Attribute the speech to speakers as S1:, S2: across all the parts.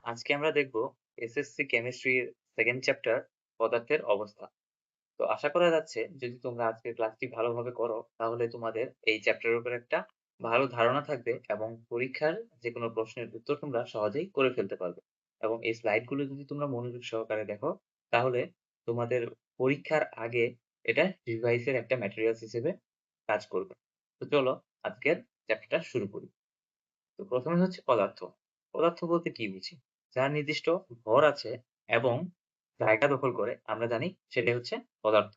S1: আজকে আমরা দেখব এসএসসি কেমিস্ট্রির 2nd চ্যাপ্টার পদার্থের অবস্থা। তো আশা করা যাচ্ছে যদি তোমরা আজকের ক্লাসটি ভালোভাবে করো তাহলে তোমাদের এই চ্যাপ্টারের উপর একটা ভালো ধারণা থাকবে এবং পরীক্ষার যেকোনো প্রশ্নের উত্তর তোমরা সহজেই করে ফেলতে পারবে। এবং এই স্লাইডগুলো যদি তোমরা মনোযোগ সহকারে দেখো তাহলে তোমাদের পরীক্ষার আগে এটা রিভাইসের একটা ম্যাটেরিয়ালস হিসেবে কাজ করবে। তো চলো আজকের চ্যাপ্টারটা শুরু করি। তো প্রথমে হচ্ছে পদার্থ। পদার্থ বলতে কি বুঝি? যার নির্দিষ্ট ভর আছে এবং জায়গা দখল করে আমরা জানি সেটাই হচ্ছে পদার্থ।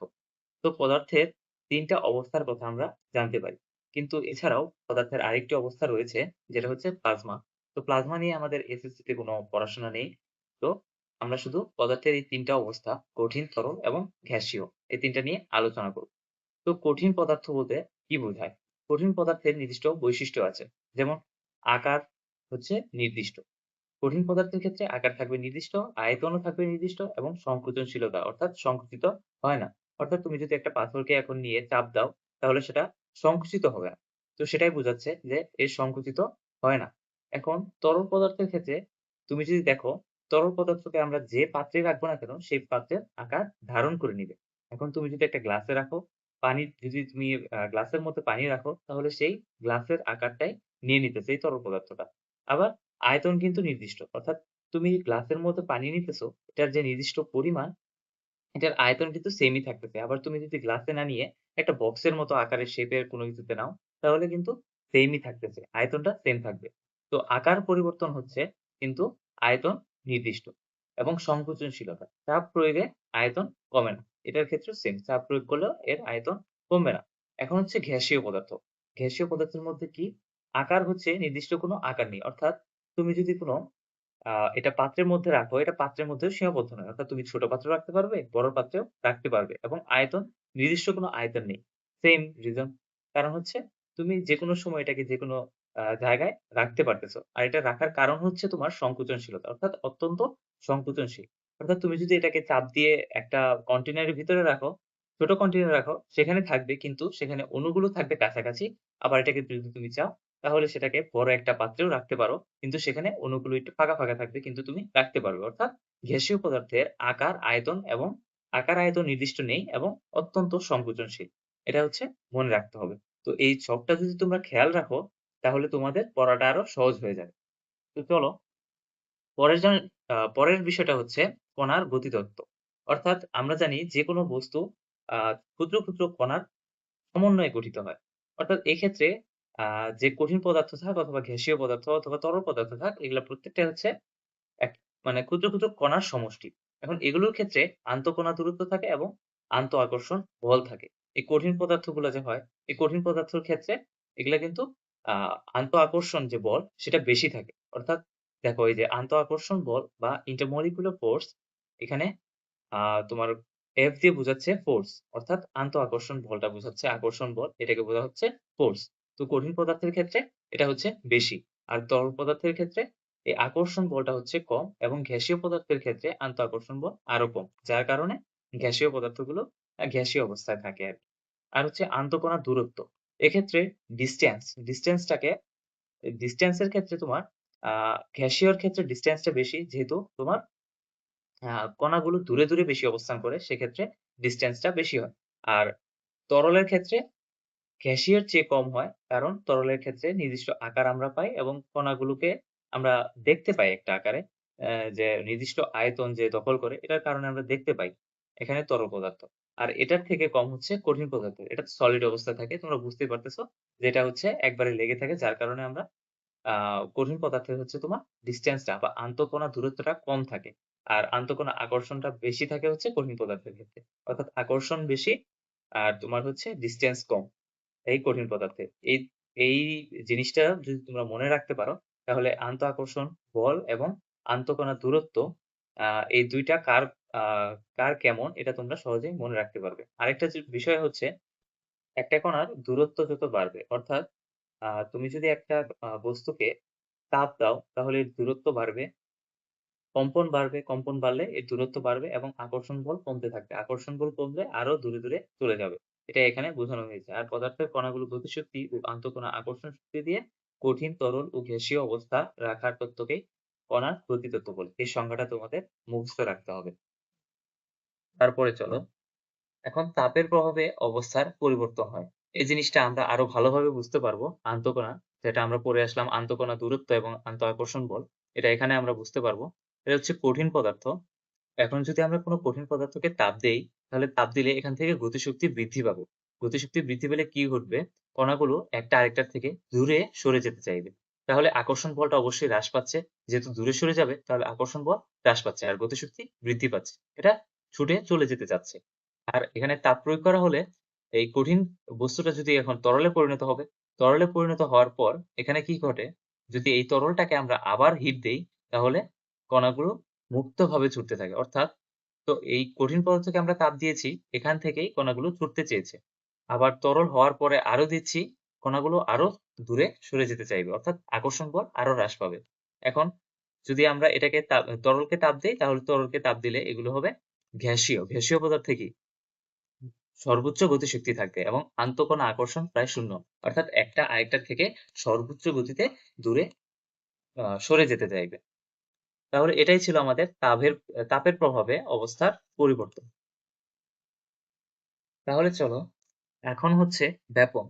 S1: তো পদার্থের ৩ টা অবস্থার কথা আমরা জানতে পারি। কিন্তু এছাড়াও পদার্থের আরেকটি অবস্থা রয়েছে যেটা হচ্ছে প্লাজমা। তো প্লাজমা নিয়ে আমাদের এসএসসি তে কোনো পড়াশোনা নেই। তো আমরা শুধু পদার্থের এই ৩ টা অবস্থা কঠিন, তরল এবং গ্যাসীয় এই ৩ টা নিয়ে আলোচনা করব। তো কঠিন পদার্থ বলতে কি বোঝায়? কঠিন পদার্থের নির্দিষ্ট বৈশিষ্ট্য আছে। যেমন আকার হচ্ছে নির্দিষ্ট। কঠিন পদার্থের ক্ষেত্রে আকার থাকবে নির্দিষ্ট, আয়তনও থাকবে নির্দিষ্ট এবং সংকোচনশীলতা অর্থাৎ সংকুচিত হয় না। অর্থাৎ তুমি যদি একটা পাথরকে এখন নিয়ে চাপ দাও তাহলে সেটা সংকুচিত হবে না। তো সেটাই বোঝাচ্ছে যে এর সংকুচিত হয় না। এখন তরল পদার্থের ক্ষেত্রে তুমি যদি দেখো তরল পদার্থকে আমরা যে পাত্রে রাখবো না কেন সেই পাত্রের আকার ধারণ করে নিবে। এখন তুমি যদি একটা গ্লাসে রাখো, পানি যদি তুমি গ্লাসের মধ্যে পানি রাখো তাহলে সেই গ্লাসের আকারটাই নিয়ে নিতেছে এই তরল পদার্থটা। আবার আয়তন কিন্তু নির্দিষ্ট। অর্থাৎ তুমি গ্লাসের মধ্যে পানি নিতেছো, এটার যে নির্দিষ্ট পরিমাণ, এটার আয়তন কিন্তু সেমই থাকতেছে। আবার তুমি যদি গ্লাসে না নিয়ে একটা বক্সের মতো আকারের শেপের কোনো কিছুতে নাও, তাহলে কিন্তু সেমই থাকতেছে। আয়তনটা সেম থাকবে। তো আকার পরিবর্তন হচ্ছে কিন্তু আয়তন নির্দিষ্ট এবং সংকোচনশীলতা। চাপ প্রয়োগে আয়তন কমে না। এটার ক্ষেত্রেও সেম। চাপ প্রয়োগ করলেও এর আয়তন কমবে না। এখন হচ্ছে গ্যাসীয় পদার্থ। গ্যাসীয় পদার্থের মধ্যে কি? আকার হচ্ছে নির্দিষ্ট কোনো আকার নেই। অর্থাৎ তুমি যদি কোনো আ এটা পাত্রের মধ্যে রাখো, এটা পাত্রের মধ্যেও সীমাবদ্ধ নয়। অর্থাৎ তুমি ছোট পাত্রেও রাখতে পারবে, বড় পাত্রেও রাখতে পারবে এবং আয়তন নির্দিষ্ট কোনো আয়তন নেই। Same reason. কারণ হচ্ছে তুমি যেকোনো সময় এটাকে যেকোনো জায়গায় রাখতে পারতেছো। আর এটা রাখার কারণ হচ্ছে তোমার সংকোচনশীলতা। অর্থাৎ অত্যন্ত সংকোচনশীল। অর্থাৎ তুমি যদি এটাকে চাপ দিয়ে একটা কন্টেইনারের ভিতরে রাখো, ছোট কন্টেইনারে রাখো, সেখানে থাকবে কিন্তু সেখানে অণুগুলো থাকবে কাছাকাছি। আবার এটাকে যদি তুমি চাও তাহলে সেটাকে বড় একটা পাত্রেও রাখতে পারো। কিন্তু সেখানে অণুগুলো একটু ফাঁকা, ফাঁকা থাকবে কিন্তু তুমি রাখতে পারবে। অর্থাৎ গ্যাসীয় পদার্থের আকার, আয়তন এবং আকার, আয়তন নির্দিষ্ট নেই এবং অত্যন্ত সংকোচনশীল। এটা হচ্ছে মনে রাখতে হবে। তো এই ছকটা যদি তোমরা খেয়াল রাখো তাহলে তোমাদের পড়াটা আরো সহজ হয়ে যাবে। তো চলো পরের বিষয়টা হচ্ছে কণার গতিতত্ত্ব। অর্থাৎ আমরা জানি যেকোনো বস্তু আ ক্ষুদ্র, ক্ষুদ্র কণার সমন্বয়ে গঠিত হয়। অর্থাৎ এক্ষেত্রে আ যে কঠিন পদার্থ থাক অথবা গ্যাসীয় পদার্থ অথবা তরল পদার্থ থাক এগুলা প্রত্যেকটাই হচ্ছে এক মানে ক্ষুদ্র, ক্ষুদ্র কণার সমষ্টি। এখন এগুলোর ক্ষেত্রে আন্তঃকণা দূরত্ব থাকে এবং আন্তঃ আকর্ষণ বল থাকে। এই কঠিন পদার্থগুলা যে হয়, এই কঠিন পদার্থের ক্ষেত্রে এগুলা কিন্তু আ আন্তঃ আকর্ষণ যে বল সেটা বেশি থাকে। অর্থাৎ দেখো এই যে আন্তঃ আকর্ষণ বল বা ইন্টারমলিকুলার ফোর্স এখানে আ তোমার F দিয়ে বোঝাচ্ছে ফোর্স। অর্থাৎ আন্তঃ আকর্ষণ বলটা বোঝাচ্ছে আকর্ষণ বল। এটাকে বলা হচ্ছে ফোর্স। তো কঠিন পদার্থের ক্ষেত্রে এটা হচ্ছে বেশি। আর তরল পদার্থের ক্ষেত্রে এই আকর্ষণ বলটা হচ্ছে কম এবং গ্যাসীয় পদার্থের ক্ষেত্রে আন্তঃ আকর্ষণ বল আরো কম। যার কারণে গ্যাসীয় পদার্থগুলো গ্যাসীয় অবস্থায় থাকে আরকি। আর হচ্ছে আন্তঃকণার দূরত্ব। এক্ষেত্রে ডিসট্যান্সটাকে ডিসট্যান্স এর ক্ষেত্রে তোমার আ গ্যাসীয়র ক্ষেত্রে ডিসট্যান্সটা বেশি যেহেতু তোমার আ কণাগুলো দূরে, দূরে বেশি অবস্থান করে সেক্ষেত্রে ডিসট্যান্সটা বেশি হয়। আর তরলের ক্ষেত্রে গ্যাসীয়র চেয়ে কম হয়। কারণ তরলের ক্ষেত্রে নির্দিষ্ট আকার আমরা পাই এবং কণাগুলোকে আমরা দেখতে পাই একটা আকারে। যে নির্দিষ্ট আয়তন যে দখল করে এটার কারণে আমরা দেখতে পাই। এখানে তরল পদার্থ। আর এটার থেকে কম হচ্ছে কঠিন পদার্থ। এটা সলিড অবস্থায় থাকে। তোমরা বুঝতেই পারতেছো যে এটা হচ্ছে একবারে লেগে থাকে যার কারণে আমরা আ কঠিন পদার্থের হচ্ছে তোমার ডিসট্যান্সটা বা আন্তঃকণা দূরত্বটা কম থাকে। আর আন্তঃকণা আকর্ষণটা বেশি থাকে হচ্ছে কঠিন পদার্থের ক্ষেত্রে। অর্থাৎ আকর্ষণ বেশি আর তোমার হচ্ছে ডিসট্যান্স কম। এই কঠিন পদার্থের। এই জিনিসটা যদি তোমরা মনে রাখতে পারো তাহলে আন্তঃ আকর্ষণ বল এবং আন্তঃকণা দূরত্ব আ এই ২ টা আ কার কেমন এটা তোমরা সহজেই মনে রাখতে পারবে। আরেকটা যে বিষয় হচ্ছে একটা কণার দূরত্ব যত বাড়বে অর্থাৎ তুমি যদি একটা বস্তুকে চাপ দাও তাহলে এর দূরত্ব বাড়বে, কম্পন বাড়বে, কম্পন বাড়লে এর দূরত্ব বাড়বে এবং আকর্ষণ বল কমতে থাকবে। আকর্ষণ বল কমলে আরো দূরে, দূরে চলে যাবে। এটা এখানে বোঝানো হয়েছে। আর পদার্থের কণাগুলো গতিশক্তি ও আন্তঃকণা আকর্ষণ শক্তি দিয়ে কঠিন, তরল ও গ্যাসীয় অবস্থা রাখার তত্ত্বকেই কণার গতিতত্ত্ব বলে। এই সংজ্ঞাটা তোমাদের মুখস্থ রাখতে হবে। তারপরে চলো, এখন তাপের প্রভাবে অবস্থার পরিবর্তন হয়। এই জিনিসটা আমরা আরো ভালোভাবে বুঝতে পারবো আন্তঃকণা, যেটা আমরা পড়ে আসলাম আন্তঃকণা দূরত্ব এবং আন্তঃআকর্ষণ বল। এটা এখানে আমরা বুঝতে পারবো। এটা হচ্ছে কঠিন পদার্থ। এখন যদি আমরা কোনো কঠিন পদার্থকে তাপ দেই, তাহলে তাপ দিলে এখান থেকে গতিশক্তি বৃদ্ধি পাবে। গতিশক্তি বৃদ্ধি পেলে কি ঘটবে? কণাগুলো একটা আরেকটার থেকে দূরে সরে যেতে চাইবে। তাহলে আকর্ষণ বলটা অবশ্যই হ্রাস পাচ্ছে। যেহেতু দূরে সরে যাবে তাহলে আকর্ষণ বল হ্রাস পাচ্ছে আর গতিশক্তি বৃদ্ধি পাচ্ছে। এটা ছুটে চলে যেতে চাচ্ছে। আর এখানে তাপ প্রয়োগ করা হলে এই কঠিন বস্তুটা যদি এখন তরলে পরিণত হবে, তরলে পরিণত হওয়ার পর এখানে কি ঘটে? যদি এই তরলটাকে আমরা আবার হিট দেই, তাহলে কণাগুলো মুক্তভাবে ছুটতে থাকে। অর্থাৎ তো এই কঠিন পদার্থকে আমরা তাপ দিয়েছি, এখান থেকেই কণাগুলো ছুটতে চেয়েছে। আবার তরল হওয়ার পরে আরো দিচ্ছি, কণাগুলো আরো দূরে সরে যেতে চাইবে। অর্থাৎ আকর্ষণ বল আরো হ্রাস পাবে। এখন যদি আমরা এটাকে তরলকে তাপ দেই, তাহলে তরলকে তাপ দিলে এগুলো হবে গ্যাসীয়। গ্যাসীয় পদার্থে কি? সর্বোচ্চ গতিশক্তি থাকবে এবং আন্তঃকণা আকর্ষণ প্রায় শূন্য। অর্থাৎ একটা আরেকটার থেকে সর্বোচ্চ গতিতে দূরে সরে যেতে চাইবে। তাহলে এটাই ছিল আমাদের তাপের প্রভাবে অবস্থার পরিবর্তন। তাহলে চলো, এখন হচ্ছে ব্যাপন।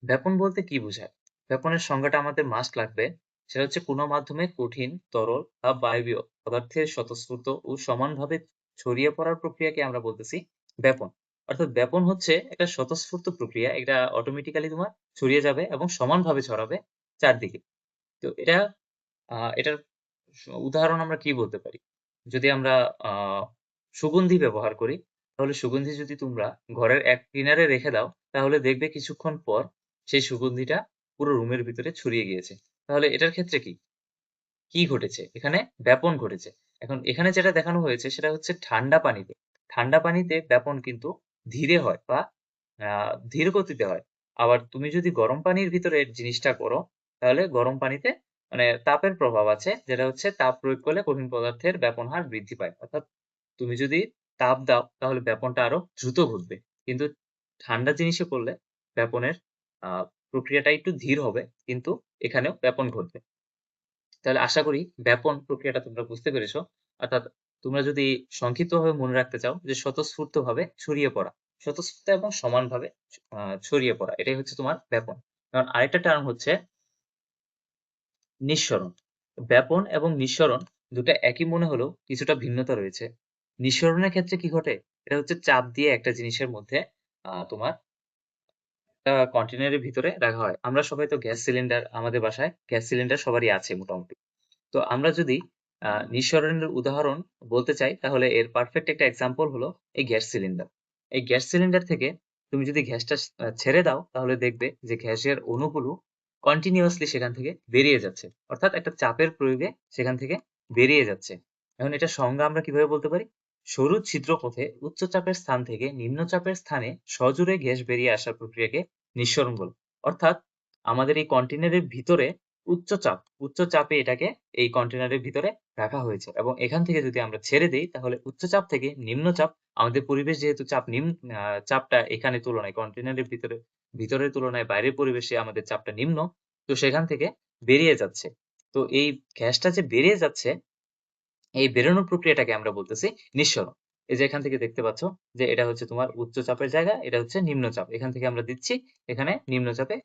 S1: ব্যাপন বলতে কি বোঝায়? ব্যাপনের সংজ্ঞাটা আমাদের মাস্ট লাগবে। সেটা হচ্ছে কোনো মাধ্যমে কঠিন, তরল বা বায়বীয় পদার্থের স্বতঃস্ফূর্ত ও সমানভাবে ছড়িয়ে পড়ার প্রক্রিয়াকে আমরা বলতেছি ব্যাপন। অর্থাৎ ব্যাপন হচ্ছে একটা স্বতঃস্ফূর্ত প্রক্রিয়া। এটা অটোমেটিক্যালি তোমার ছড়িয়ে যাবে এবং সমানভাবে ছড়াবে চারদিকে। তো এটার উদাহরণ আমরা কি বলতে পারি? যদি আমরা সুগন্ধি ব্যবহার করি, তাহলে সুগন্ধি যদি তোমরা ঘরের এক কিনারে রেখে দাও, তাহলে দেখবে কিছুক্ষণ পর সেই সুগন্ধিটা পুরো রুমের ভিতরে ছড়িয়ে গিয়েছে। তাহলে এটার ক্ষেত্রে কি ঘটেছে? এখানে ব্যাপন ঘটেছে। এখন এখানে যেটা দেখানো হয়েছে সেটা হচ্ছে ঠান্ডা পানিতে। ঠান্ডা পানিতে ব্যাপন কিন্তু ধীরে হয় বা ধীর গতিতে হয়। আবার তুমি যদি গরম পানির ভিতরে জিনিসটা করো, তাহলে গরম পানিতে মানে তাপের প্রভাব আছে, যেটা হচ্ছে তাপ প্রয়োগ করলে কঠিন পদার্থের ব্যাপন হার বৃদ্ধি পায়। অর্থাৎ তুমি যদি তাপ দাও তাহলে ব্যাপনটা আরো দ্রুত ঘটবে। কিন্তু ঠান্ডা জিনিসে করলে ব্যাপনের প্রক্রিয়াটা একটু ধীর হবে, কিন্তু এখানেও ব্যাপন ঘটবে। তাহলে আশা করি ব্যাপন প্রক্রিয়াটা তোমরা বুঝতে পেরেছো। অর্থাৎ তোমরা যদি সংক্ষিপ্তভাবে মনে রাখতে চাও যে স্বতঃস্ফূর্তভাবে ছড়িয়ে পড়া, স্বতঃস্ফূর্ত এবং সমানভাবে ছড়িয়ে পড়া, এটাই হচ্ছে তোমার ব্যাপন। কারণ আরেকটা টার্ম হচ্ছে নিঃসরণ। ব্যাপন এবং নিঃসরণ দুটো একই মনে হলেও কিছুটা ভিন্নতা রয়েছে। নিঃসরণের ক্ষেত্রে কি ঘটে? এটা হচ্ছে চাপ দিয়ে একটা জিনিসের মধ্যে তোমার একটা কন্টেনারের ভিতরে রাখা হয়। আমরা সবাই তো গ্যাস সিলিন্ডার, আমাদের বাসায় গ্যাস সিলিন্ডার সবারই আছে মোটামুটি। তো আমরা যদি নিঃসরণের উদাহরণ বলতে চাই, তাহলে এর পারফেক্ট একটা এক্সাম্পল হলো এই গ্যাস সিলিন্ডার। এই গ্যাস সিলিন্ডার থেকে তুমি যদি গ্যাসটা ছেড়ে দাও, তাহলে দেখবে যে গ্যাসের অণুগুলো কন্টিনিউয়াসলি সেখান থেকে বেরিয়ে যাচ্ছে। অর্থাৎ একটা চাপের প্রয়োগে সেখান থেকে বেরিয়ে যাচ্ছে। এখন এটা সংজ্ঞা আমরা কিভাবে বলতে পারি? সরু ছিদ্রপথে উচ্চ চাপের স্থান থেকে নিম্ন চাপের স্থানে সজোরে গ্যাস বেরিয়ে আসার প্রক্রিয়াকে নিঃসরণ বলে। অর্থাৎ আমাদের এই কন্টেনারের ভিতরে উচ্চ চাপে এটাকে এই কন্টেনারের ভিতরে রাখা হয়েছে এবং এখান থেকে যদি আমরা ছেড়ে দেই, তাহলে উচ্চ চাপ থেকে নিম্ন চাপ, আমাদের পরিবেশ যেহেতু চাপটা এখানে তুলনায় কন্টেনারের ভিতরের তুলনায় বাইরের পরিবেশে আমাদের চাপটা নিম্ন, তো সেখান থেকে বেরিয়ে যাচ্ছে। তো এই গ্যাসটা যে বেরিয়ে যাচ্ছে, এই বেরোনোর প্রক্রিয়াটাকে আমরা বলতেছি নিঃসরণ। এই যে এখান থেকে দেখতে পাচ্ছ যে এটা হচ্ছে তোমার উচ্চ চাপের জায়গা, এটা হচ্ছে নিম্নচাপ। এখান থেকে আমরা দিচ্ছি, এখানে নিম্নচাপে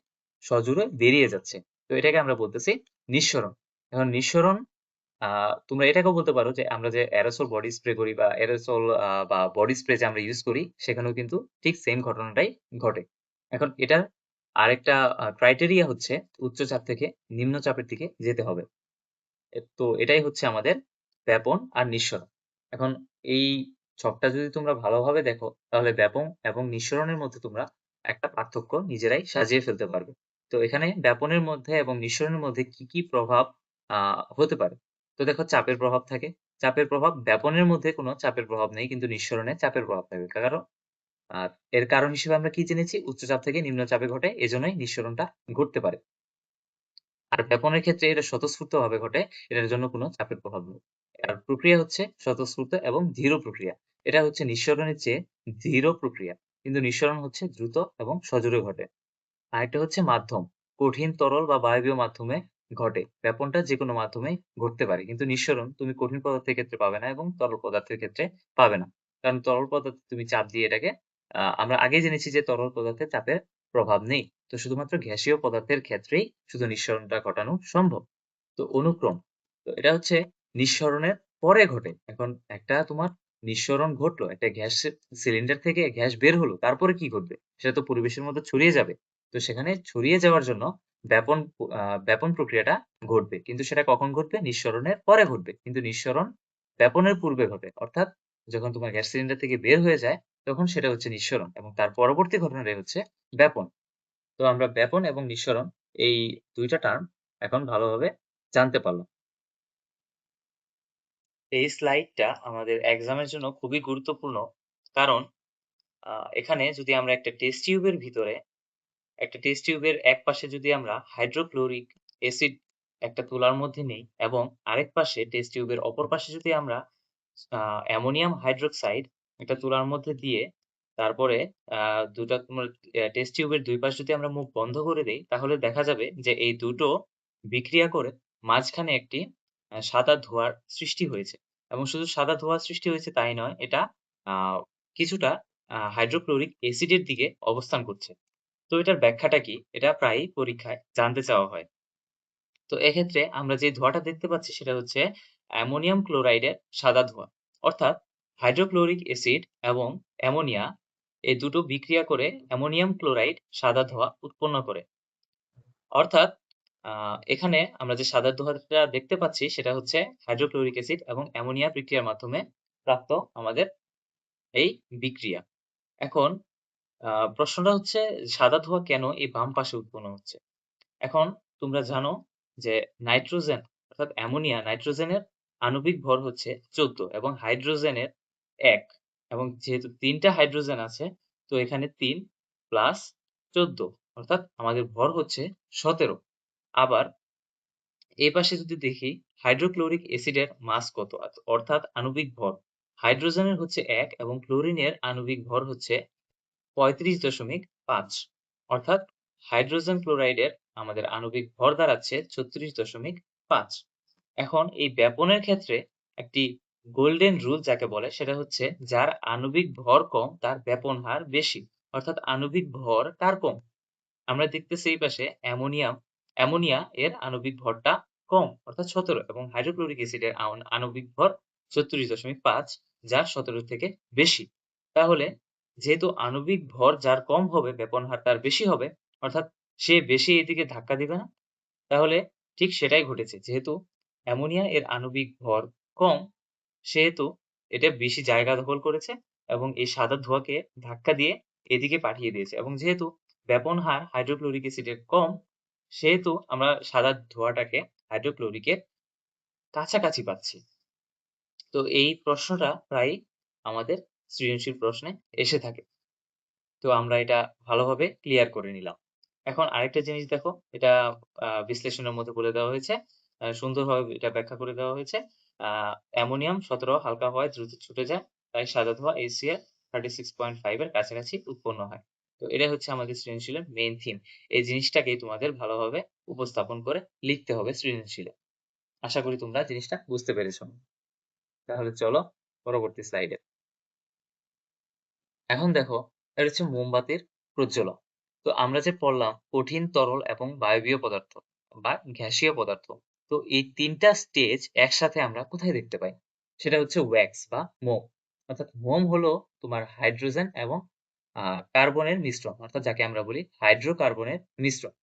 S1: সজোরে বেরিয়ে যাচ্ছে। তো এটাকে আমরা বলতেছি নিঃসরণ। এখন নিঃসরণ তোমরা এটাকেও বলতে পারো যে আমরা যে অ্যারোসল বডি স্প্রে করি বা অ্যারোসল বা বডি স্প্রে যে আমরা ইউজ করি, সেখানেও কিন্তু ঠিক সেম ঘটনাটাই ঘটে। এখন এটার আরেকটা ক্রাইটেরিয়া হচ্ছে উচ্চ চাপ থেকে নিম্ন চাপের দিকে যেতে হবে। তো এটাই হচ্ছে আমাদের ব্যাপন আর নিঃসরণ। এখন এই ছকটা যদি তোমরা ভালোভাবে দেখো, তাহলে ব্যাপন এবং নিঃসরণের মধ্যে তোমরা একটা পার্থক্য নিজেরাই সাজিয়ে ফেলতে পারবে। তো এখানে ব্যাপনের মধ্যে এবং নিঃসরণের মধ্যে কি প্রভাব হতে পারে? তো দেখো, চাপের প্রভাব থাকে। চাপের প্রভাব ব্যাপনের মধ্যে কোনো চাপের প্রভাব নেই, কিন্তু নিঃসরণে চাপের প্রভাব থাকে। কারণ এর কারণ হিসেবে আমরা কি জেনেছি? উচ্চ চাপ থেকে নিম্ন চাপে ঘটে, এজন্যই নিঃসরণটা ঘটতে পারে। আর ব্যাপনের ক্ষেত্রে এটা স্বতঃস্ফূর্তভাবে ঘটে, এটার জন্য কোনো চাপের প্রভাব নেই। আর প্রক্রিয়া হচ্ছে স্বতঃস্ফূর্ত এবং ধীর প্রক্রিয়া। এটা হচ্ছে নিঃসরণের চেয়ে ধীর প্রক্রিয়া, কিন্তু নিঃসরণ হচ্ছে দ্রুত এবং সজোরে ঘটে। আরেকটা হচ্ছে মাধ্যম। কঠিন, তরল বা বায়বীয় মাধ্যমে ঘটে। ব্যাপনটা যেকোনো মাধ্যমেই ঘটতে পারে। কিন্তু নিঃসরণ তুমি কঠিন পদার্থের ক্ষেত্রে পাবে না এবং তরল পদার্থের ক্ষেত্রে পাবে না। কারণ তরল পদার্থে তুমি চাপ দিয়ে এটাকে আমরা আগেই জেনেছি যে তরল পদার্থে চাপের প্রভাব নেই। তো শুধুমাত্র গ্যাসীয় পদার্থের ক্ষেত্রেই শুধু নিঃসরণটা ঘটানো সম্ভব। তো অনুক্রম। তো এটা হচ্ছে নিঃসরণের পরে ঘটে। এখন একটা তোমার নিঃসরণ ঘটলো, একটা গ্যাস সিলিন্ডার থেকে গ্যাস বের হলো, তারপরে কি ঘটবে? সেটা তো পরিবেশের মধ্যে ছড়িয়ে যাবে। তো সেখানে ছড়িয়ে যাওয়ার জন্য ব্যাপন ব্যাপন প্রক্রিয়াটা ঘটবে। কিন্তু সেটা কখন ঘটবে? নিঃসরণের পরে ঘটবে। কিন্তু নিঃসরণ ব্যাপনের পূর্বে ঘটে। অর্থাৎ যখন তোমার গ্যাস সিলিন্ডার থেকে বের হয়ে যায়, তখন সেটা হচ্ছে নিঃসরণ এবং তার পরবর্তী ঘটনাটাই হচ্ছে ব্যাপন। তো আমরা ব্যাপন এবং নিঃসরণ এই ২ টা টার্ম এখন ভালোভাবে জানতে পারলাম। এই স্লাইডটা আমাদের এক্সামের জন্য খুবই গুরুত্বপূর্ণ। কারণ এখানে যদি আমরা একটা টেস্ট টিউবের একপাশে যদি আমরা হাইড্রোক্লোরিক অ্যাসিড একটা তুলার মধ্যে নেই এবং আরেক পাশে টেস্ট টিউবের অপর পাশে যদি আমরা অ্যামোনিয়াম হাইড্রোক্সাইড একটা তুলার মধ্যে দিয়ে তারপরে দুটা তোমার টেস্ট টিউবের ২ পাশ যদি আমরা মুখ বন্ধ করে দেই, তাহলে দেখা যাবে যে এই দুটো বিক্রিয়া করে মাঝখানে একটি সাদা ধোঁয়ার সৃষ্টি হয়েছে। এবং শুধু সাদা ধোঁয়ার সৃষ্টি হয়েছে তাই নয়, এটা আ কিছুটা হাইড্রোক্লোরিক অ্যাসিডের দিকে অবস্থান করছে। তো এটার ব্যাখ্যাটা কি? এটা প্রায়ই পরীক্ষায় জানতে চাওয়া হয়। তো এক্ষেত্রে আমরা যে ধোঁয়াটা দেখতে পাচ্ছি সেটা হচ্ছে অ্যামোনিয়াম ক্লোরাইডের সাদা ধোঁয়া। অর্থাৎ হাইড্রোক্লোরিক অ্যাসিড এবং অ্যামোনিয়া এই দুটো বিক্রিয়া করে অ্যামোনিয়াম ক্লোরাইড সাদা ধোঁয়া উৎপন্ন করে। অর্থাৎ আ এখানে আমরা যে সাদা ধোঁয়াটা দেখতে পাচ্ছি সেটা হচ্ছে হাইড্রোক্লোরিক অ্যাসিড এবং অ্যামোনিয়া বিক্রিয়ার মাধ্যমে প্রাপ্ত আমাদের এই বিক্রিয়া। এখন প্রশ্নটা হচ্ছে সাদা ধোঁয়া কেন এই বাম পাশে উৎপন্ন হচ্ছে? এখন তোমরা জানো যে নাইট্রোজেন অর্থাৎ অ্যামোনিয়া নাইট্রোজেনের আণবিক ভর হচ্ছে 14 এবং হাইড্রোজেনের 1 এবং যেহেতু ৩ টা হাইড্রোজেন আছে তো এখানে ৩ প্লাস 14 অর্থাৎ আমাদের ভর হচ্ছে 17। আবার এই পাশে যদি দেখি হাইড্রোক্লোরিক অ্যাসিডের মাস কত? অর্থাৎ আণবিক ভর। হাইড্রোজেনের হচ্ছে ১ এবং ক্লোরিনের আণবিক ভর হচ্ছে ৩৫.৫ অর্থাৎ হাইড্রোজেন ক্লোরাইডের আমাদের আণবিক ভর দাঁড়াচ্ছে ৩৬.৫। এখন এই ব্যাপনের ক্ষেত্রে একটি গোল্ডেন রুল যাকে বলে সেটা হচ্ছে যার আণবিক ভর কম তার ব্যাপন হার বেশি। অর্থাৎ আণবিক ভর কার কম? আমরা দেখতেছি এই পাশে অ্যামোনিয়া এর আণবিক ভরটা কম অর্থাৎ ১৭ এবং হাইড্রোক্লোরিক অ্যাসিডের আণবিক ভর ৩৬.৫ যা ১৭ থেকে বেশি। তাহলে যেহেতু আণবিক ভর যার কম হবে ব্যাপন হার তার বেশি হবে অর্থাৎ সে বেশি এদিকে ধাক্কা দিবে না। তাহলে ঠিক সেটাই ঘটেছে। যেহেতু অ্যামোনিয়া এর আণবিক ভর কম সেহেতু এটা বেশি জায়গা দখল করেছে এবং এই সাদা ধোঁয়াকে ধাক্কা দিয়ে এদিকে পাঠিয়ে দিয়েছে এবং যেহেতু ব্যাপন হার হাইড্রোক্লোরিক অ্যাসিডের কম সেহেতু আমরা সাদা ধোঁয়াটাকে হাইড্রোক্লোরিকের কাছাকাছি পাচ্ছি। তো এই প্রশ্নটা প্রায়ই আমাদের সৃজনশীল প্রশ্নে এসে থাকে। তো আমরা এটা ভালোভাবে ক্লিয়ার করে নিলাম। এখন আরেকটা জিনিস দেখো, এটা বিশ্লেষণের মধ্যে বলে দেওয়া হয়েছে। সুন্দরভাবে এটা ব্যাখ্যা করে দেওয়া হয়েছে। আ অ্যামোনিয়াম ১৭ হালকা হওয়ায় দ্রুত ছুটে যায়। তাই সাদা ধোঁয়া HCl 36.5 এর কাছাকাছি উৎপন্ন হয়। তো এটাই হচ্ছে আমাদের সৃজনশীলের মেইন থিম। এই জিনিসটাকেই তোমাদের ভালোভাবে উপস্থাপন করে লিখতে হবে সৃজনশীলে। আশা করি তোমরা জিনিসটা বুঝতে পেরেছ। তাহলে চলো পরবর্তী স্লাইডে। এখন দেখো, এটা হচ্ছে মোমবাতির প্রজ্বলন। তো আমরা যে পড়লাম কঠিন, তরল এবং বায়বীয় পদার্থ বা গ্যাসীয় পদার্থ। তো এই ৩ টা স্টেজ একসাথে আমরা কোথায় দেখতে পাই? সেটা হচ্ছে ওয়্যাক্স বা মোম। অর্থাৎ মোম হলো তোমার হাইড্রোজেন এবং কার্বনের মিশ্রণ অর্থাৎ যাকে আমরা বলি হাইড্রোকার্বনের মিশ্রণ।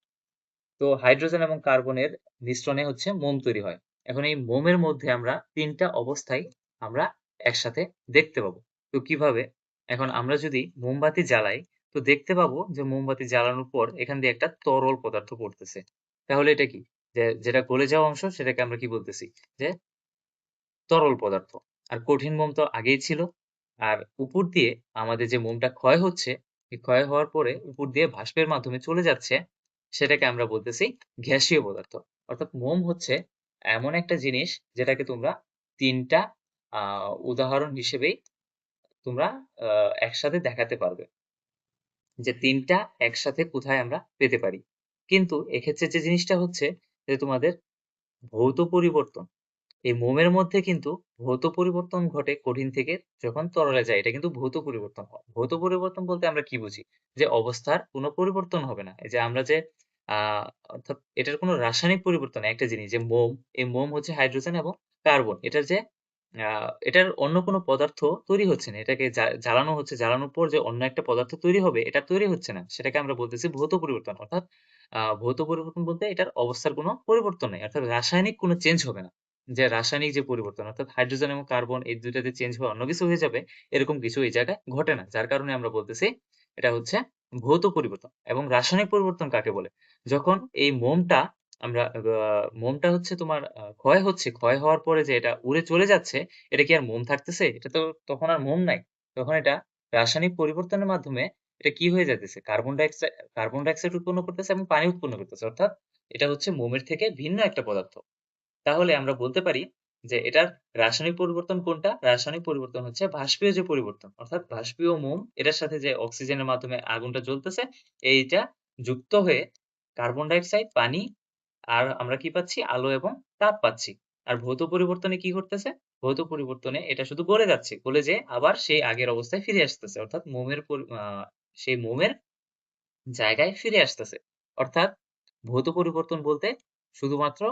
S1: তো হাইড্রোজেন এবং কার্বনের মিশ্রণে হচ্ছে মোম তৈরি হয়। এখন এই মোমের মধ্যে আমরা ৩ টা অবস্থায় আমরা একসাথে দেখতে পাবো। তো কিভাবে? এখন আমরা যদি মোমবাতি জ্বালাই তো দেখতে পাবো যে মোমবাতি জ্বালানোর পর এখান দিয়ে একটা তরল পদার্থ পড়তেছে। তাহলে এটা কি? যেটা গলে যাওয়া অংশ সেটাকে আমরা কি বলতেছি? যে তরল পদার্থ। আর কঠিন মোম তো আগেই ছিল। আর উপর দিয়ে আমাদের যে মোমটা ক্ষয় হচ্ছে, এই ক্ষয় হওয়ার পরে উপর দিয়ে বাষ্পের মাধ্যমে চলে যাচ্ছে, সেটাকে আমরা বলতেছি গ্যাসীয় পদার্থ। অর্থাৎ মোম হচ্ছে এমন একটা জিনিস যেটাকে তোমরা ৩ টা আ উদাহরণ হিসেবেই তোমরা আ একসাথে দেখাতে পারবে। যে ৩ টা একসাথে কোথায় আমরা পেতে পারি। কিন্তু এক্ষেত্রে যে জিনিসটা হচ্ছে যে তোমাদের ভৌত পরিবর্তন। এই মোমের মধ্যে কিন্তু ভৌত পরিবর্তন ঘটে কঠিন থেকে যখন তরলে যায়, এটা কিন্তু ভৌত পরিবর্তন হয়। ভৌত পরিবর্তন বলতে আমরা কি বুঝি? যে অবস্থার কোনো পরিবর্তন হবে না। এই যে আমরা যে আহ অর্থাৎ এটার কোনো রাসায়নিক পরিবর্তন নেই। একটা জিনিস যে মোম, এই মোম হচ্ছে হাইড্রোজেন এবং কার্বন। এটার যে এটার অন্য কোনো পদার্থ তৈরি হচ্ছে না। এটাকে জ্বালানো হচ্ছে, জ্বালানোর পর যে অন্য একটা পদার্থ তৈরি হবে, এটা তৈরি হচ্ছে না। সেটাকে আমরা বলতেছি ভৌত পরিবর্তন। অর্থাৎ ভৌত পরিবর্তন বলতে এটার অবস্থার কোনো পরিবর্তন নেই। অর্থাৎ রাসায়নিক কোনো চেঞ্জ হবে না। যে রাসায়নিক যে পরিবর্তন, অর্থাৎ হাইড্রোজেন এবং কার্বন এই ২ টাতে চেঞ্জ হয়ে অন্য কিছু হয়ে যাবে, এরকম কিছু এই জায়গায় ঘটে না। যার কারণে আমরা বলতেছি এটা হচ্ছে ভৌত পরিবর্তন। এবং রাসায়নিক পরিবর্তন কাকে বলে? যখন এই মোমটা আমরা মোমটা হচ্ছে তোমার ক্ষয় হচ্ছে, ক্ষয় হওয়ার পরে যে এটা উড়ে চলে যাচ্ছে, এটা কি আর মোম থাকতেছে? এটা তো তখন আর মোম নাই। তখন এটা রাসায়নিক পরিবর্তনের মাধ্যমে এটা কি হয়ে যাইতেছে? কার্বন ডাই অক্সাইড উৎপন্ন করতেছে এবং পানি উৎপন্ন করতেছে। অর্থাৎ এটা হচ্ছে মোমের থেকে ভিন্ন একটা পদার্থ। তাহলে আমরা বলতে পারি যে এটার রাসায়নিক পরিবর্তন কোনটা? রাসায়নিক পরিবর্তন হচ্ছে বাষ্পীয় যে পরিবর্তন। অর্থাৎ বাষ্পীয় মোম, এটার সাথে যে অক্সিজেনের মাধ্যমে আগুনটা জ্বলতেছে, এইটা যুক্ত হয়ে কার্বন ডাই অক্সাইড, পানি আর আমরা কি পাচ্ছি? আলো এবং তাপ পাচ্ছি। আর ভৌত পরিবর্তনে কি ঘটতেছে? ভৌত পরিবর্তনে এটা শুধু গলে যাচ্ছে। গলে যেয়ে আবার সেই আগের অবস্থায় ফিরে আসতেছে। অর্থাৎ সেই মোমের জায়গায় ফিরে আসতেছে। অর্থাৎ ভৌত পরিবর্তন বলতে শুধুমাত্র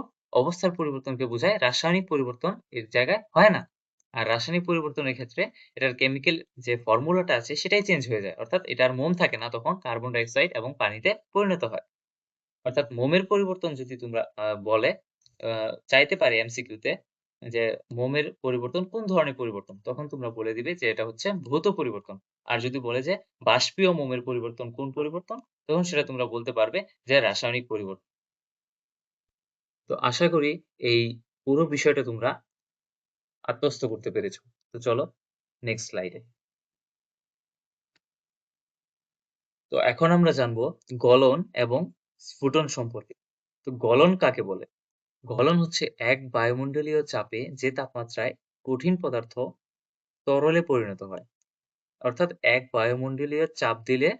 S1: অবস্থার পরিবর্তনকে বোঝায়, রাসায়নিক পরিবর্তন এর জায়গায় হয় না। আর রাসায়নিক পরিবর্তনের ক্ষেত্রে এটার কেমিক্যাল যে ফর্মুলাটা আছে সেটাই চেঞ্জ হয়ে যায়। অর্থাৎ এটার মোম থাকে না, তখন কার্বন ডাই অক্সাইড এবং পানিতে পরিণত হয়। অর্থাৎ মোমের পরিবর্তন যদি তোমরা বলে, চাইতে পারে এমসিকিউতে যে মোমের পরিবর্তন কোন ধরনের পরিবর্তন? তখন তোমরা বলে দিবে যে এটা হচ্ছে ভৌত পরিবর্তন। আর যদি বলে যে বাষ্পীয় মোমের পরিবর্তন কোন পরিবর্তন? তখন সেটা তোমরা বলতে পারবে যে রাসায়নিক পরিবর্তন। তো আশা করি এই পুরো বিষয়টা তোমরা আত্মস্থ করতে পেরেছো। তো চলো নেক্সট স্লাইডে। তো এখন আমরা জানবো গলন এবং স্ফুটন সম্পর্কে। তো গলন কাকে বলে? গলন হচ্ছে এক বায়ুমণ্ডলীয় চাপে যে তাপমাত্রায় কঠিন পদার্থ তরলে পরিণত হয়। অর্থাৎ এক বায়ুমণ্ডলীয় চাপ দিলে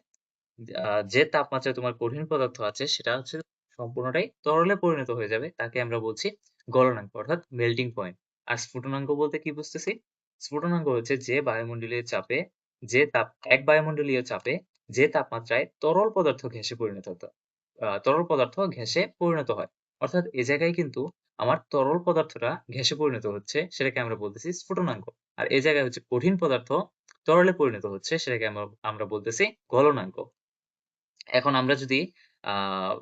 S1: যে তাপমাত্রায় তোমার কঠিন পদার্থ আছে সেটা হচ্ছে সম্পূর্ণটাই তরলে পরিণত হয়ে যাবে। তাকে আমরা বলছি গলনাঙ্ক, অর্থাৎ মেল্টিং পয়েন্ট। আর স্ফুটনাঙ্ক বলতে কি বুঝতেছি? স্ফুটনাঙ্ক হচ্ছে যে বায়ুমণ্ডলীয় চাপে যে তাপ এক বায়ুমণ্ডলীয় চাপে যে তাপমাত্রায় তরল পদার্থ ঘ্যাসে পরিণত হয়। অর্থাৎ এ জায়গায় কিন্তু আমার তরল পদার্থটা ঘ্যাসে পরিণত হচ্ছে, সেটাকে আমরা বলতেছি স্ফুটনাঙ্ক। আর এ জায়গায় হচ্ছে কঠিন পদার্থ তরলে পরিণত হচ্ছে, সেটাকে আমরা বলতেছি গলনাঙ্ক। এখন আমরা যদি আহ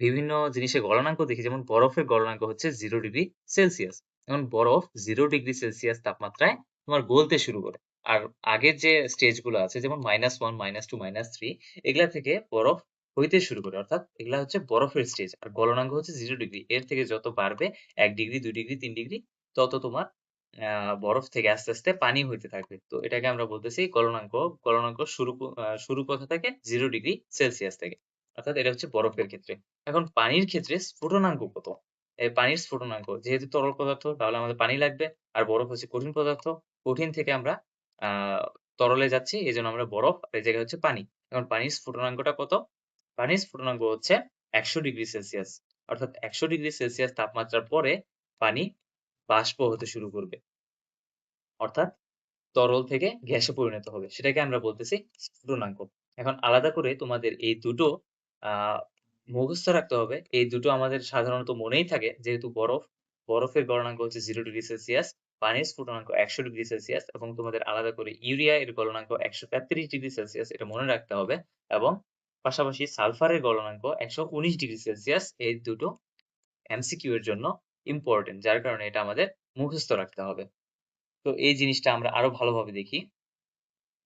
S1: বিভিন্ন জিনিসের গলনাঙ্ক দেখি, যেমন বরফের গলনাঙ্ক হচ্ছে 0°C। এখন বরফ 0°C তাপমাত্রায় তোমার গলতে শুরু করে। আর আগের যে স্টেজ গুলো আছে, যেমন -1, -2, -3, এগুলা থেকে বরফ হইতে শুরু করে। অর্থাৎ এগুলা হচ্ছে বরফের স্টেজ। আর গলনাঙ্ক হচ্ছে 0°। এর থেকে যত বাড়বে 1°, 2°, 3°, তত তোমার বরফ থেকে আস্তে আস্তে পানি হইতে থাকবে। তো এটাকে আমরা বলতেছি গলনাঙ্ক। গলনাঙ্ক শুরু কোথা থেকে? 0°C থেকে। অর্থাৎ এটা হচ্ছে বরফের ক্ষেত্রে। এখন পানির ক্ষেত্রে স্ফুটনাঙ্ক কত? এই পানির স্ফুটনাঙ্ক, যেহেতু তরল পদার্থ তাহলে আমাদের পানি লাগবে। আর বরফ হচ্ছে কঠিন পদার্থ। কঠিন থেকে আমরা আহ তরলে যাচ্ছি, এজন্য আমরা বরফ, আর এই জায়গায় হচ্ছে পানি। এখন পানির স্ফুটনাঙ্কটা কত? পানির স্ফুটনাঙ্ক হচ্ছে 100°C। অর্থাৎ 100°C তাপমাত্রার পরে পানি বাষ্প হতে শুরু করবে। অর্থাৎ তরল থেকে গ্যাসে পরিণত হবে। সেটাকে আমরা বলতেছি স্ফুটনাঙ্ক। এখন আলাদা করে তোমাদের এই দুটো আহ মুখস্থ রাখতে হবে। এই দুটো আমাদের সাধারণত মনেই থাকে, যেহেতু বরফের গলনাঙ্ক হচ্ছে 0°C, পানির স্ফুটনাঙ্ক 100°C, এবং তোমাদের আলাদা করে ইউরিয়া এর গলনাঙ্ক 133°C, এটা মনে রাখতে হবে। এবং পাশাপাশি সালফারের গলনাঙ্ক 119°C। এই দুটো এমসিকিউ এর জন্য ইম্পর্টেন্ট, যার কারণে এটা আমাদের মুখস্থ রাখতে হবে। তো এই জিনিসটা আমরা আরো ভালোভাবে দেখি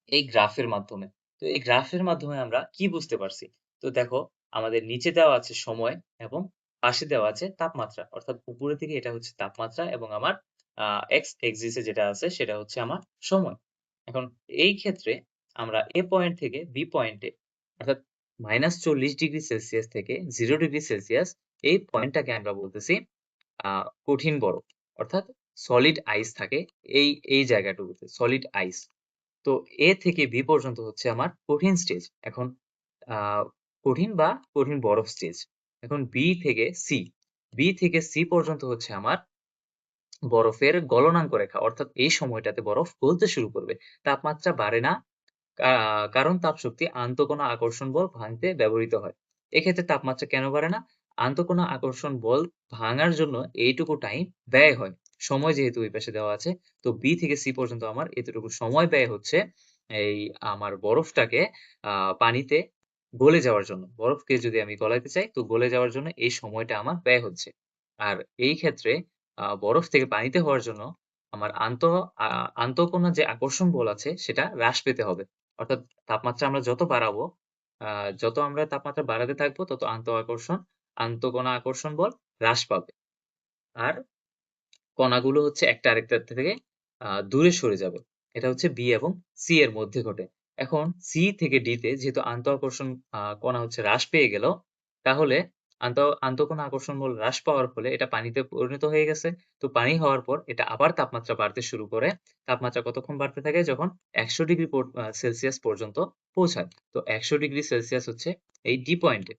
S1: এই গ্রাফের মাধ্যমে। তো এই গ্রাফের মাধ্যমে আমরা কি বুঝতে পারছি? তো দেখো, আমাদের নিচে দেওয়া আছে সময় এবং পাশে দেওয়া আছে তাপমাত্রা। অর্থাৎ উপরের দিকে এটা হচ্ছে তাপমাত্রা এবং আমার এক্স এক্সিস এ যেটা আছে সেটা হচ্ছে আমার সময়। এখন এই ক্ষেত্রে আমরা এ পয়েন্ট থেকে বি পয়েন্টে, অর্থাৎ -40°C থেকে 0°C, এই পয়েন্টটাকে আমরা বলতেছি কঠিন বরফ। অর্থাৎ সলিড আইস থাকে এই জায়গাটুকুতে, সলিড আইস। তো এ থেকে বি পর্যন্ত হচ্ছে আমার কঠিন স্টেজ। এখন কঠিন বা কঠিন বরফ স্টেজ। এখন বি থেকে সি, বি থেকে সি পর্যন্ত হচ্ছে আমার বরফের গলনাঙ্ক রেখা, অর্থাৎ এই সময়টাতে বরফ গলতে শুরু করবে। তাপমাত্রা বাড়ে না, কারণ তাপশক্তি আন্তঃকণা আকর্ষণ বল ভাঙতে ব্যবহৃত হয়। এক্ষেত্রে তাপমাত্রা কেন বাড়ে না? আন্তঃকণা আকর্ষণ বল ভাঙার জন্য এইটুকু টাইম ব্যয় হয়। সময় যেহেতু ওই পাশে দেওয়া আছে, তো বি থেকে সি পর্যন্ত আমার এতটুকু সময় ব্যয় হচ্ছে এই আমার বরফটাকে পানিতে গলে যাওয়ার জন্য। বরফকে যদি আমি গলাইতে চাই, তো গলে যাওয়ার জন্য এই সময়টা আমার ব্যয় হচ্ছে। আর এই ক্ষেত্রে বরফ থেকে পানিতে হওয়ার জন্য আমার আন্তঃকণা যে আকর্ষণ বল আছে সেটা হ্রাস পেতে হবে। অর্থাৎ তাপমাত্রা আমরা যত বাড়াবো, যত আমরা তাপমাত্রা বাড়াতে থাকবো তত আন্তঃকণা আকর্ষণ বল হ্রাস পাবে। আর কণাগুলো হচ্ছে একটা আরেকটার থেকে দূরে সরে যাবে। এটা হচ্ছে বি এবং সি এর মধ্যে ঘটে। এখন সি থেকে ডি তে যেহেতু আন্তঃআকর্ষণ কণা হচ্ছে হ্রাস পেয়ে গেল, তাহলে আন্তঃকণা আকর্ষণ বল হ্রাস পাওয়ার ফলে এটা পানিতে পরিণত হয়ে গেছে। তো পানি হওয়ার পর এটা আবার তাপমাত্রা বাড়তে শুরু করে। তাপমাত্রা কতক্ষণ বাড়তে থাকে? যখন ১০০ ডিগ্রি সেলসিয়াস পর্যন্ত পৌঁছায়। তো ১০০ ডিগ্রি সেলসিয়াস হচ্ছে এই ডি পয়েন্টে।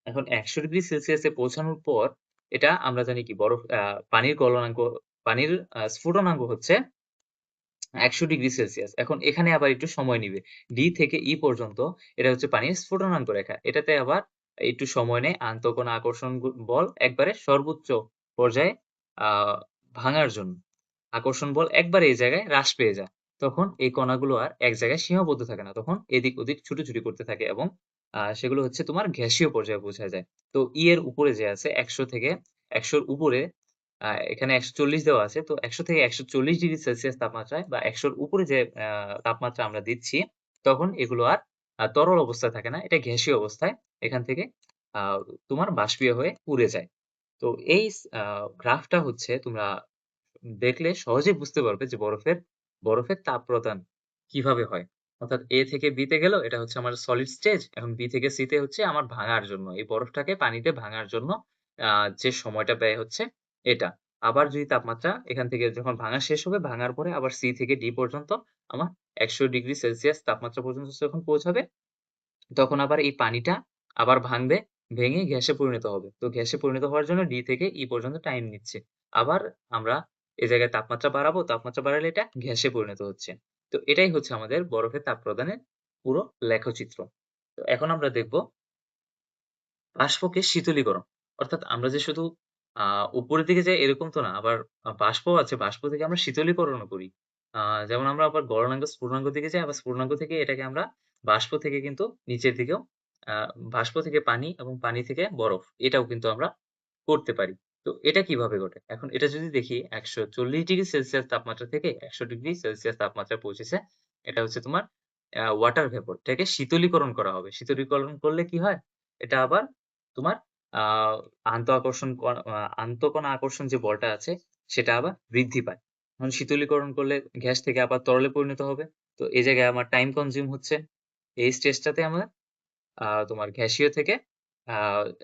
S1: এখন ১০০ ডিগ্রি সেলসিয়াসে পৌঁছানোর পর এটা আমরা জানি কি বরফ পানির গলনাঙ্ক, পানির স্ফুটনাঙ্ক হচ্ছে ১০০ ডিগ্রি সেলসিয়াস। এখন এখানে আবার একটু সময় নিবে। ডি থেকে ই পর্যন্ত এটা হচ্ছে পানির স্ফুটনাঙ্ক রেখা। এটাতে আবার একটু সময় নেয় আন্তঃকণা আকর্ষণ বল একবারে সর্বোচ্চ পর্যায়ে আ ভাঙার জন্য। আকর্ষণ বল একবারে এই জায়গায় হ্রাস পেয়ে যায়। তখন এই কণাগুলো আর এক জায়গায় সীমাবদ্ধ থাকে না। তখন এদিক ওদিক ছুটোছুটি করতে থাকে এবং সেগুলো হচ্ছে তোমার গ্যাসীয় পর্যায়ে পৌঁছায় যায়। তো ই এর উপরে যে আছে ১০০ থেকে ১০০ র উপরে, এখানে ১৪০ দেওয়া আছে। তো ১০০ থেকে ১৪০ ডিগ্রি সেলসিয়াস তাপমাত্রায় বা ১০০ র উপরে যে তাপমাত্রা আমরা দিচ্ছি, তখন এগুলো আর তরল অবস্থায় থাকে না। এটা গ্যাসীয় অবস্থায় এখান থেকে আ তোমার বাষ্পীয় হয়ে উড়ে যায়। তো এই গ্রাফটা হচ্ছে তোমরা দেখলে সহজেই বুঝতে পারবে যে বরফের তাপ প্রদান কিভাবে হয়। অর্থাৎ A থেকে B তে গেল, এটা হচ্ছে আমার সলিড স্টেজ। এখন B থেকে C তে হচ্ছে আমার ভাঙার জন্য। এই বরফটাকে পানিতে ভাঙার জন্য যে সময়টা ব্যয় হচ্ছে এটা। আবার যদি তাপমাত্রা এখান থেকে যখন ভাঙা শেষ হবে, ভাঙার পরে আবার C থেকে D পর্যন্ত আমার ১০০ ডিগ্রি সেলসিয়াস তাপমাত্রা পর্যন্ত যখন পৌঁছাবে, তখন আবার এই পানিটা আবার ভাঙবে, ভেঙে গ্যাসে পরিণত হবে। তো গ্যাসে পরিণত হওয়ার জন্য ডি থেকে ই পর্যন্ত টাইম নিচ্ছে। আবার আমরা এ জায়গায় তাপমাত্রা বাড়াবো, তাপমাত্রা বাড়ালে এটা গ্যাসে পরিণত হচ্ছে। তো এটাই হচ্ছে আমাদের বরফের তাপ প্রদানের পুরো লেখচিত্র। তো এখন আমরা দেখব বাষ্পকে শীতলীকরণ। অর্থাৎ আমরা যে শুধু আ উপরের দিকে যাই এরকম তো না। আবার বাষ্পও আছে। বাষ্প থেকে আমরা শীতলীকরণও করি। আ যেমন আমরা আবার গলনাঙ্ক, স্ফুটনাঙ্কের দিকে যাই। আবার স্ফুটনাঙ্ক থেকে এটাকে আমরা বাষ্প থেকে কিন্তু নিচের দিকেও আ বাষ্প থেকে পানি এবং পানি থেকে বরফ, এটাও কিন্তু আমরা করতে পারি। তো এটা কিভাবে ঘটে? এখন এটা যদি দেখি ১৪০ ডিগ্রি সেলসিয়াস তাপমাত্রা থেকে ১০০ ডিগ্রি সেলসিয়াস তাপমাত্রায় পৌঁছেছে। এটা হচ্ছে তোমার ওয়াটার ভেপর থেকে শীতলীকরণ করা হবে। শীতলীকরণ করলে কি হয়? এটা আবার তোমার আ আন্তঃকণা আকর্ষণ যে বলটা আছে সেটা আবার বৃদ্ধি পায়। এখন শীতলীকরণ করলে গ্যাস থেকে আবার তরলে পরিণত হবে। তো এই জায়গায় আমার টাইম কনজিউম হচ্ছে। এই স্টেজটাতে আমার তোমার গ্যাসীয় থেকে আ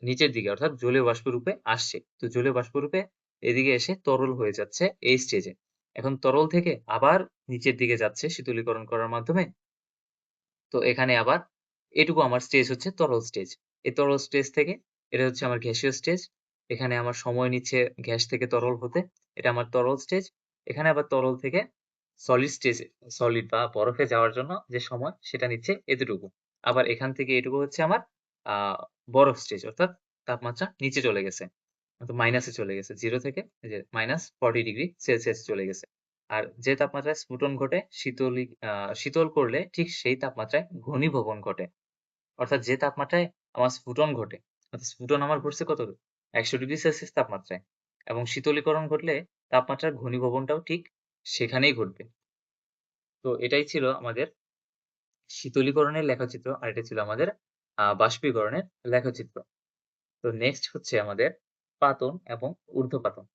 S1: নিচের দিকে অর্থাৎ জলীয় বাষ্প রূপে আসছে। তো জলীয় বাষ্প রূপে এদিকে এসে তরল হয়ে যাচ্ছে এই স্টেজে। এখন তরল থেকে আবার নিচের দিকে যাচ্ছে শীতলীকরণ করার মাধ্যমে। তো এখানে আবার এটুকু আমার স্টেজ হচ্ছে তরল স্টেজ। এই তরল স্টেজ থেকে এটা হচ্ছে আমার গ্যাসীয় স্টেজ। এখানে আমার সময় নিচ্ছে গ্যাস থেকে তরল হতে। এটা আমার তরল স্টেজ। এখানে আবার তরল থেকে সলিড স্টেজে, সলিড বা বরফে যাওয়ার জন্য যে সময় সেটা নিচ্ছে এতটুকু। আবার এখান থেকে এটুকু হচ্ছে আমার আ বরফ স্টেজ, অর্থাৎ তাপমাত্রা নিচে চলে গেছে। মাইনাসে চলে গেছে। 0 থেকে এই যে -40 ডিগ্রি সেলসিয়াস চলে গেছে। আর যে তাপমাত্রায় স্ফুটন ঘটে শীতল করলে ঠিক সেই তাপমাত্রায় ঘনীভবন ঘটে। অর্থাৎ যে তাপমাত্রায় আমার স্ফুটন ঘটে, অর্থাৎ স্ফুটন আমার ঘটছে কত? ১০০ ডিগ্রি সেলসিয়াস তাপমাত্রায়। এবং শীতলীকরণ ঘটলে তাপমাত্রার ঘনীভবনটাও ঠিক সেখানেই ঘটবে। তো এটাই ছিল আমাদের শীতলীকরণের লেখচিত্র। আর এটা ছিল আমাদের বাষ্পীকরণের লেখচিত্র। তো নেক্সট হচ্ছে আমাদের পাতন এবং ঊর্ধ্বপাতন।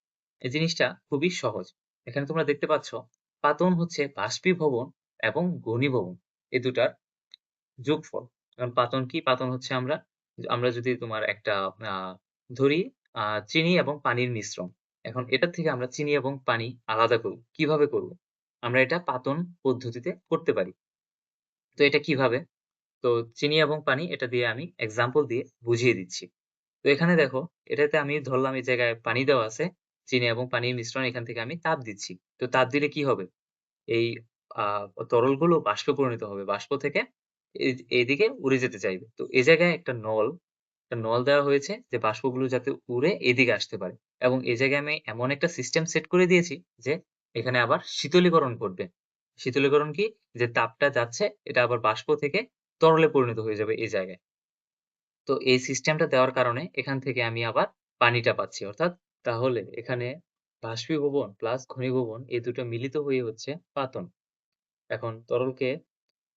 S1: এই জিনিসটা খুবই সহজ। এখানে তোমরা দেখতে পাচ্ছ, পাতন হচ্ছে বাষ্পীভবন এবং ঘনীভবন এই দুটার যোগফল। কারণ পাতন কি? পাতন হচ্ছে আমরা আমরা যদি তোমার একটা আ ধরি চিনি এবং পানির মিশ্রণ। এখন এটার থেকে আমরা চিনি এবং পানি আলাদা করব। কিভাবে করব? আমরা এটা পাতন পদ্ধতিতে করতে পারি। তো এটা কিভাবে? তো চিনি এবং পানি এটা দিয়ে আমি এক্সাম্পল দিয়ে বুঝিয়ে দিচ্ছি। তো এখানে দেখো, এটাতে আমি ধরলাম এই জায়গায় পানি দেওয়া আছে, চিনি এবং পানির মিশ্রণ, এখান থেকে আমি তাপ দিচ্ছি। তো তাপ দিলে কি হবে? এই তরলগুলো বাষ্পে পরিণত হবে। বাষ্প থেকে এইদিকে উড়ে যেতে চাইবে। তো এই জায়গায় একটা নল দেওয়া হয়েছে যে বাষ্পগুলো যাতে উড়ে এদিকে আসতে পারে। এবং এই জায়গায় আমি এমন একটা সিস্টেম সেট করে দিয়েছি যে এখানে আবার শীতলীকরণ ঘটবে। শীতলীকরণ কি? যে তাপটা যাচ্ছে, এটা আবার বাষ্প থেকে তরলে পরিণত হয়ে যাবে এই জায়গায়। তো এই সিস্টেমটা দেওয়ার কারণে এখান থেকে আমি আবার পানিটা পাচ্ছি। অর্থাৎ তাহলে এখানে বাষ্পীভবন প্লাস ঘনীভবন এই দুটো মিলিত হয়ে হচ্ছে পাতন। এখন তরলকে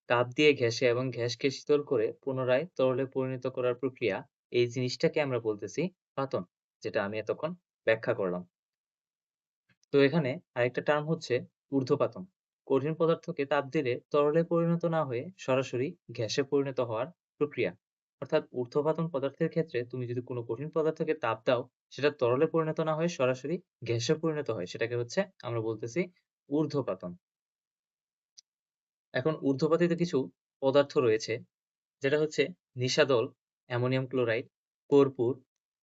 S1: তাপ দিয়ে ঘেঁষে এবং গ্যাসকে শীতল করে পুনরায় তরলে পরিণত করার প্রক্রিয়া, এই জিনিসটাকে আমরা বলতেছি পাতন, যেটা আমি এতক্ষণ ব্যাখ্যা করলাম। তো এখানে আরেকটা টার্ম হচ্ছে ঊর্ধ্বপাতন। কঠিন পদার্থকে তাপ দিলে তরলে পরিণত না হয়ে সরাসরি গ্যাসে পরিণত হওয়ার প্রক্রিয়া। অর্থাৎ ঊর্ধ্বপাতন পদার্থের ক্ষেত্রে তুমি যদি কোনো কঠিন পদার্থকে তাপ দাও, সেটা তরলে পরিণত না হয়ে সরাসরি গ্যাসে পরিণত হয়, সেটাকে হচ্ছে আমরা বলতেছি ঊর্ধ্বপাতন। এখন ঊর্ধ্বপাতিত কিছু পদার্থ রয়েছে, যেটা হচ্ছে নিশাদল, অ্যামোনিয়াম ক্লোরাইড, কর্পূর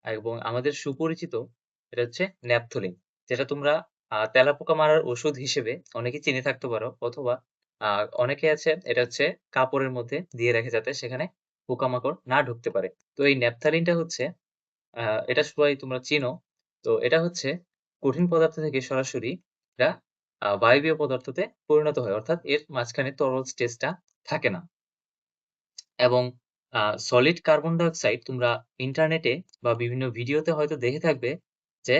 S1: এবং আমাদের সুপরিচিত এটা হচ্ছে ন্যাপথলিন, যেটা তোমরা তেলাপোকা মারার ওষুধ হিসেবে অনেকেই চিনে থাকতে পারো, অথবা অনেকে আছে এটা হচ্ছে কাপড়ের মধ্যে দিয়ে রাখে যাতে সেখানে পোকামাকড় না ঢুকতে পারে। তো এই ন্যাপথালিনটা হচ্ছে এটা সবাই তোমরা চিনো। তো এটা হচ্ছে কঠিন পদার্থ থেকে সরাসরি এটা বায়বীয় পদার্থতে পরিণত হয়, অর্থাৎ এর মাঝখানে তরল স্টেজটা থাকে না। এবং সলিড কার্বন ডাই অক্সাইড তোমরা ইন্টারনেটে বা বিভিন্ন ভিডিওতে হয়তো দেখে থাকবে যে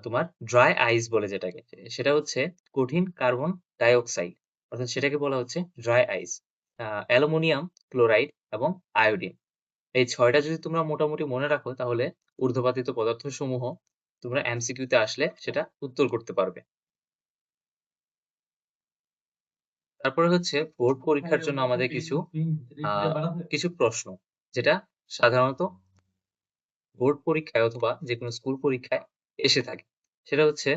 S1: তোমার ড্রাই আইস বলে যেটাকে, সেটা হচ্ছে কঠিন কার্বন ডাই অক্সাইড, অর্থাৎ সেটাকে বলা হচ্ছে ড্রাই আইস। অ্যালুমিনিয়াম ক্লোরাইড এবং আয়োডিন, এই ৬ টা যদি তোমরা মোটামুটি মনে রাখো, তাহলে ঊর্ধ্বপাতিত পদার্থসমূহ তোমরা এমসিকিউতে আসলে সেটা উত্তর করতে পারবে। তারপরে হচ্ছে বোর্ড পরীক্ষার জন্য আমাদের কিছু প্রশ্ন, যেটা সাধারণত বোর্ড পরীক্ষায় অথবা যেকোনো স্কুল পরীক্ষায় এসে থাকে। সেটা হচ্ছে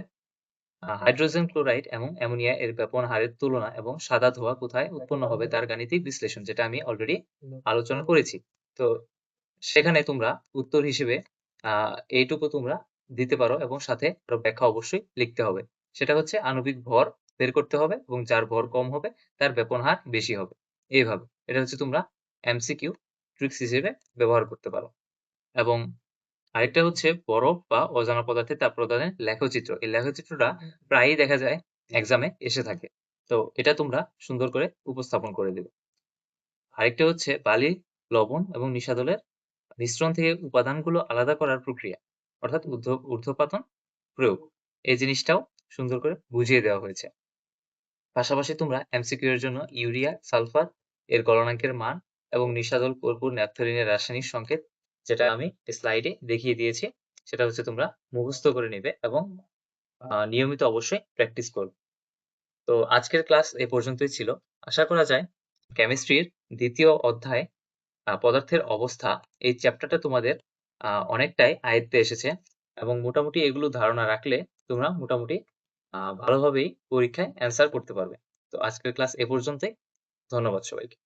S1: হাইড্রোজেন ক্লোরাইড এবং অ্যামোনিয়া এর ব্যাপন হারের তুলনা এবং সাদা ধোঁয়া কোথায় উৎপন্ন হবে তার গাণিতিক বিশ্লেষণ, যেটা আমি অলরেডি আলোচনা করেছি। তো সেখানে তোমরা উত্তর হিসেবে এইটুকু তোমরা দিতে পারো এবং সাথে আরো ব্যাখ্যা অবশ্যই লিখতে হবে। সেটা হচ্ছে আণবিক ভর বের করতে হবে এবং যার ভর কম হবে তার ব্যাপন হার বেশি হবে। এইভাবে এটা হচ্ছে তোমরা এমসিকিউ ট্রিক্স হিসেবে ব্যবহার করতে পারো। এবং আরেকটা হচ্ছে বরফ বা অজানা পদার্থের তাপ প্রদানের লেখচিত্র। এই লেখচিত্রটা প্রায়ই দেখা যায় এক্সামে এসে থাকে। তো এটা তোমরা সুন্দর করে উপস্থাপন করে দেবে। আরেকটা হচ্ছে বালি, লবণ এবং নিশাদলের মিশ্রণ থেকে উপাদানগুলো আলাদা করার প্রক্রিয়া, অর্থাৎ ঊর্ধ্বপাতন প্রয়োগ। এই জিনিসটাও সুন্দর করে বুঝিয়ে দেওয়া হয়েছে। পাশাপাশি তোমরা এমসিকিউ এর জন্য ইউরিয়া, সালফার এর গলনাঙ্কের মান এবং নিশাদল, কর্পূর, ন্যাপথলিনের রাসায়নিক সংকেত, যেটা আমি স্লাইডে দেখিয়ে দিয়েছি, সেটা হচ্ছে তোমরা মুখস্থ করে নিবে এবং নিয়মিত অবশ্যই প্র্যাকটিস করবে। তো আজকের ক্লাস এ পর্যন্তই ছিল। আশা করা যায় কেমিস্ট্রির ২য় অধ্যায় পদার্থের অবস্থা, এই চ্যাপ্টারটা তোমাদের অনেকটাই আয়ত্তে এসেছে এবং মোটামুটি এগুলো ধারণা রাখলে তোমরা মোটামুটি ভালোভাবেই পরীক্ষায় অ্যান্সার করতে পারবে। তো আজকের ক্লাস এ পর্যন্তই। ধন্যবাদ সবাইকে।